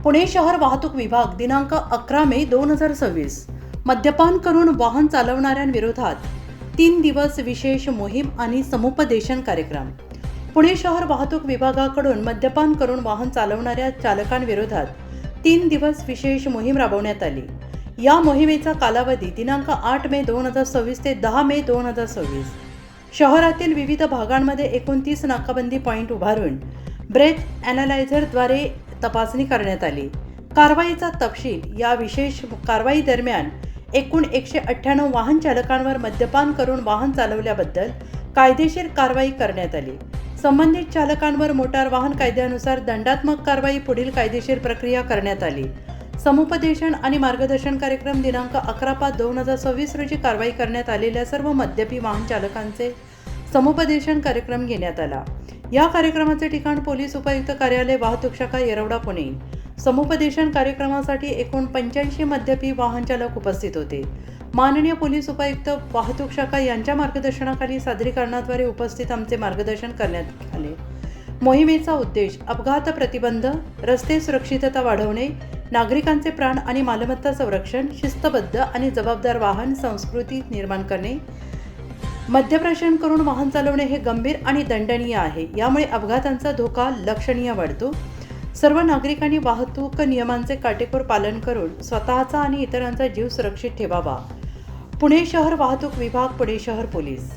पुणे शहर वाहतूक विभाग दिनांक 11 मे 2026 मद्यपान करून वाहन चालवणाऱ्यांविरोधात 3 दिवस विशेष मोहीम आणि समुपदेशन कार्यक्रम. पुणे शहर वाहतूक विभागाकडून मद्यपान करून वाहन चालवणाऱ्या चालकांविरोधात 3 दिवस विशेष मोहीम राबवण्यात आली. या मोहिमेचा कालावधी दिनांक 8 मे 2026 ते 10 मे 2026. शहरातील विविध भागांमध्ये 29 नाकाबंदी पॉईंट उभारून ब्रेथ ॲनालायझरद्वारे तपासणी करण्यात आली. कारवाईचा तपशील. या विशेष कारवाई दरम्यान एकूण 198 वाहन चालकांवर मद्यपान करून वाहन चालवल्याबद्दल कायदेशीर कारवाई करण्यात आली. संबंधित चालकांवर मोटार वाहन कायद्यानुसार दंडात्मक कारवाई पुढील कायदेशीर प्रक्रिया करण्यात आली. समुपदेशन आणि मार्गदर्शन कार्यक्रम. दिनांक 11/5/2026 रोजी कारवाई करण्यात आलेल्या सर्व मद्यपी वाहन चालकांचे समुपदेशन कार्यक्रम घेण्यात आला. या कार्यक्रमाचे ठिकाण पोलीस उपायुक्त कार्यालय, वाहतूक शाखा, येरवडा, पुणे. समुपदेशन कार्यक्रमासाठी एकूण 85 मद्यपी वाहन चालक उपस्थित होते. माननीय पोलीस उपायुक्त, वाहतूक शाखा यांच्या मार्गदर्शनाखाली सादरीकरणाद्वारे उपस्थित आमचे मार्गदर्शन करण्यात आले. मोहिमेचा उद्देश अपघात प्रतिबंध, रस्ते सुरक्षितता वाढवणे, नागरिकांचे प्राण आणि मालमत्ता संरक्षण, शिस्तबद्ध आणि जबाबदार वाहन संस्कृती निर्माण करणे. मद्यप्राशन करून वाहन चालवणे हे गंभीर आणि दंडनीय आहे. यामुळे अपघातांचा धोका लक्षणीय वाढतो. सर्व नागरिकांनी वाहतूक नियमांचे काटेकोर पालन करून स्वतःचा आणि इतरांचा जीव सुरक्षित ठेवावा. पुणे शहर वाहतूक विभाग, पुणे शहर पोलीस.